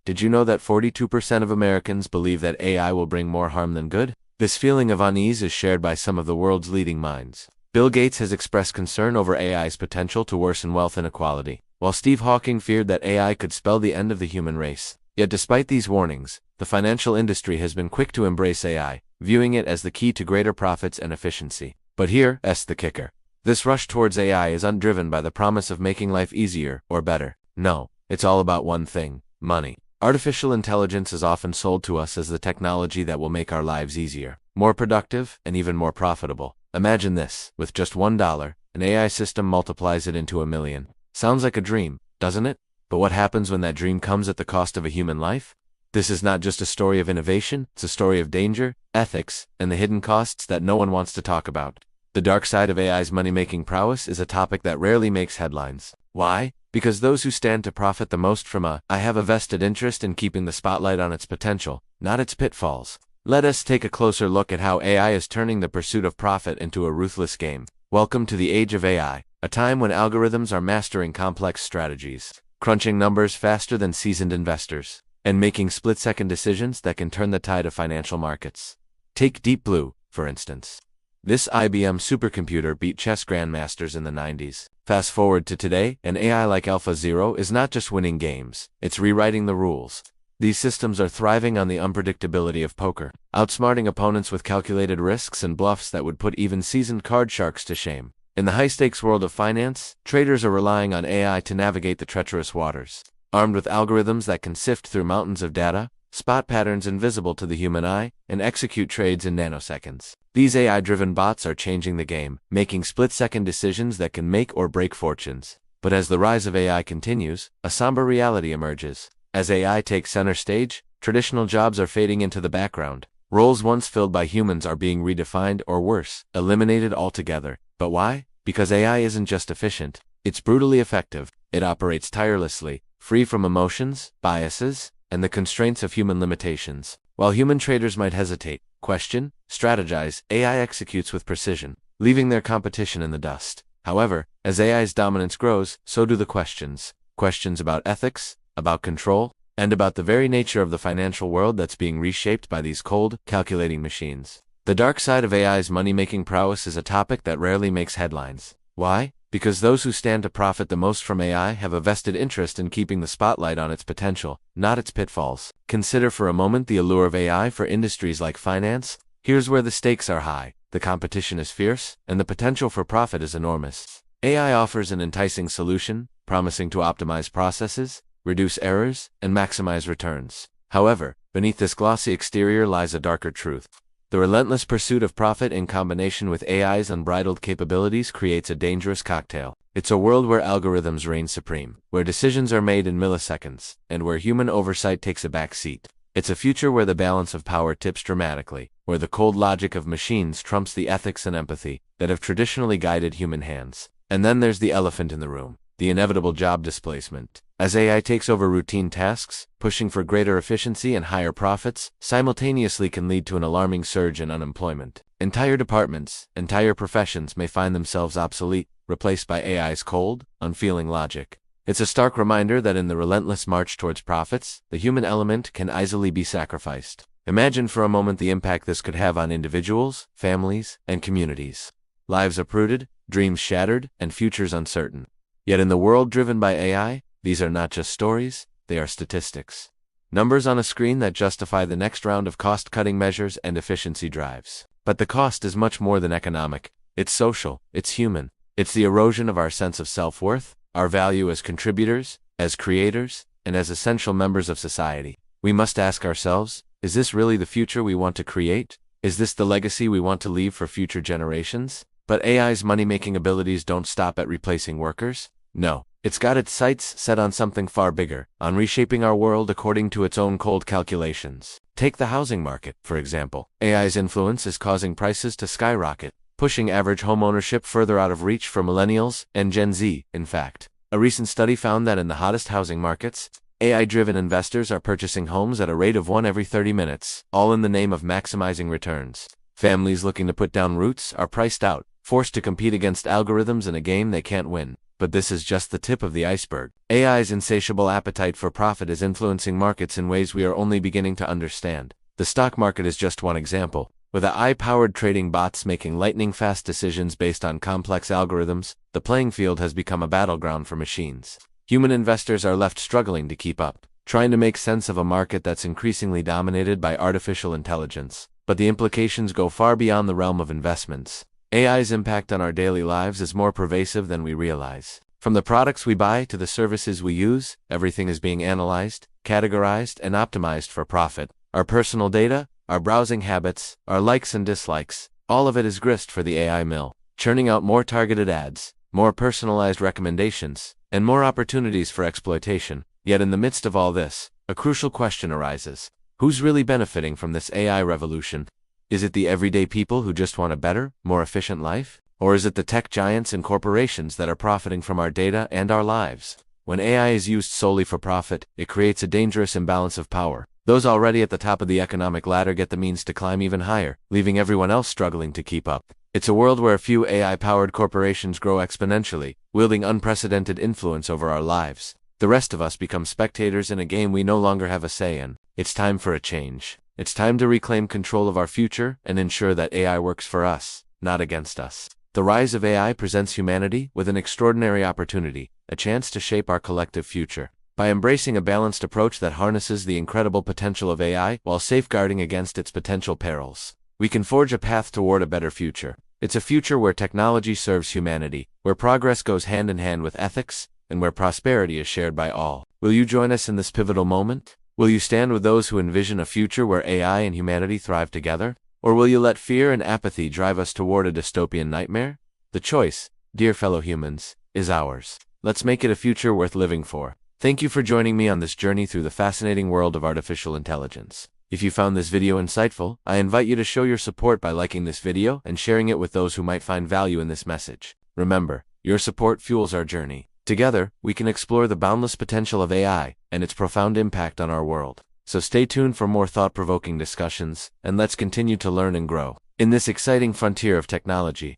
Did you know that 42% of Americans believe that AI will bring more harm than good? This feeling of unease is shared by some of the world's leading minds. Bill Gates has expressed concern over AI's potential to worsen wealth inequality, while Steve Hawking feared that AI could spell the end of the human race. Yet despite these warnings, the financial industry has been quick to embrace AI, viewing it as the key to greater profits and efficiency. But here's the kicker. This rush towards AI is undriven by the promise of making life easier or better. No, it's all about one thing: money. Artificial intelligence is often sold to us as the technology that will make our lives easier, more productive, and even more profitable. Imagine this: with just $1, an AI system multiplies it into $1 million. Sounds like a dream, doesn't it? But what happens when that dream comes at the cost of a human life? This is not just a story of innovation, it's a story of danger, ethics, and the hidden costs that no one wants to talk about. The dark side of AI's money-making prowess is a topic that rarely makes headlines. Why? Because those who stand to profit the most from I have a vested interest in keeping the spotlight on its potential, not its pitfalls. Let us take a closer look at how AI is turning the pursuit of profit into a ruthless game. Welcome to the age of AI, a time when algorithms are mastering complex strategies, crunching numbers faster than seasoned investors, and making split-second decisions that can turn the tide of financial markets. Take Deep Blue, for instance. This IBM supercomputer beat chess grandmasters in the 90s. Fast forward to today, an AI like AlphaZero is not just winning games, it's rewriting the rules. These systems are thriving on the unpredictability of poker, outsmarting opponents with calculated risks and bluffs that would put even seasoned card sharks to shame. In the high-stakes world of finance, traders are relying on AI to navigate the treacherous waters. Armed with algorithms that can sift through mountains of data, spot patterns invisible to the human eye, and execute trades in nanoseconds. These AI-driven bots are changing the game, making split-second decisions that can make or break fortunes. But as the rise of AI continues, a somber reality emerges. As AI takes center stage, traditional jobs are fading into the background. Roles once filled by humans are being redefined or worse, eliminated altogether. But why? Because AI isn't just efficient, it's brutally effective. It operates tirelessly, free from emotions, biases, and the constraints of human limitations. While human traders might hesitate, question, strategize, AI executes with precision, leaving their competition in the dust. However, as AI's dominance grows, so do the questions. Questions about ethics, about control, and about the very nature of the financial world that's being reshaped by these cold, calculating machines. The dark side of AI's money-making prowess is a topic that rarely makes headlines. Why? Because those who stand to profit the most from AI have a vested interest in keeping the spotlight on its potential, not its pitfalls. Consider for a moment the allure of AI for industries like finance. Here's where the stakes are high, the competition is fierce, and the potential for profit is enormous. AI offers an enticing solution, promising to optimize processes, reduce errors, and maximize returns. However, beneath this glossy exterior lies a darker truth. The relentless pursuit of profit in combination with AI's unbridled capabilities creates a dangerous cocktail. It's a world where algorithms reign supreme, where decisions are made in milliseconds, and where human oversight takes a back seat. It's a future where the balance of power tips dramatically, where the cold logic of machines trumps the ethics and empathy that have traditionally guided human hands. And then there's the elephant in the room, the inevitable job displacement. As AI takes over routine tasks, pushing for greater efficiency and higher profits, simultaneously can lead to an alarming surge in unemployment. Entire departments, entire professions may find themselves obsolete, replaced by AI's cold, unfeeling logic. It's a stark reminder that in the relentless march towards profits, the human element can easily be sacrificed. Imagine for a moment the impact this could have on individuals, families, and communities. Lives uprooted, dreams shattered, and futures uncertain. Yet in the world driven by AI, these are not just stories, they are statistics. Numbers on a screen that justify the next round of cost-cutting measures and efficiency drives. But the cost is much more than economic. It's social, it's human. It's the erosion of our sense of self-worth, our value as contributors, as creators, and as essential members of society. We must ask ourselves, is this really the future we want to create? Is this the legacy we want to leave for future generations? But AI's money-making abilities don't stop at replacing workers. No, it's got its sights set on something far bigger, on reshaping our world according to its own cold calculations. Take the housing market, for example. AI's influence is causing prices to skyrocket, pushing average homeownership further out of reach for millennials and Gen Z, in fact. A recent study found that in the hottest housing markets, AI-driven investors are purchasing homes at a rate of 1 every 30 minutes, all in the name of maximizing returns. Families looking to put down roots are priced out, forced to compete against algorithms in a game they can't win. But this is just the tip of the iceberg. AI's insatiable appetite for profit is influencing markets in ways we are only beginning to understand. The stock market is just one example. With AI-powered trading bots making lightning-fast decisions based on complex algorithms, the playing field has become a battleground for machines. Human investors are left struggling to keep up, trying to make sense of a market that's increasingly dominated by artificial intelligence. But the implications go far beyond the realm of investments. AI's impact on our daily lives is more pervasive than we realize. From the products we buy to the services we use, everything is being analyzed, categorized, and optimized for profit. Our personal data, our browsing habits, our likes and dislikes, all of it is grist for the AI mill, churning out more targeted ads, more personalized recommendations, and more opportunities for exploitation. Yet in the midst of all this, a crucial question arises. Who's really benefiting from this AI revolution? Is it the everyday people who just want a better, more efficient life? Or is it the tech giants and corporations that are profiting from our data and our lives? When AI is used solely for profit, it creates a dangerous imbalance of power. Those already at the top of the economic ladder get the means to climb even higher, leaving everyone else struggling to keep up. It's a world where a few AI-powered corporations grow exponentially, wielding unprecedented influence over our lives. The rest of us become spectators in a game we no longer have a say in. It's time for a change. It's time to reclaim control of our future and ensure that AI works for us, not against us. The rise of AI presents humanity with an extraordinary opportunity, a chance to shape our collective future. By embracing a balanced approach that harnesses the incredible potential of AI while safeguarding against its potential perils, we can forge a path toward a better future. It's a future where technology serves humanity, where progress goes hand in hand with ethics, and where prosperity is shared by all. Will you join us in this pivotal moment? Will you stand with those who envision a future where AI and humanity thrive together? Or will you let fear and apathy drive us toward a dystopian nightmare? The choice, dear fellow humans, is ours. Let's make it a future worth living for. Thank you for joining me on this journey through the fascinating world of artificial intelligence. If you found this video insightful, I invite you to show your support by liking this video and sharing it with those who might find value in this message. Remember, your support fuels our journey. Together, we can explore the boundless potential of AI and its profound impact on our world. So stay tuned for more thought-provoking discussions, and let's continue to learn and grow in this exciting frontier of technology.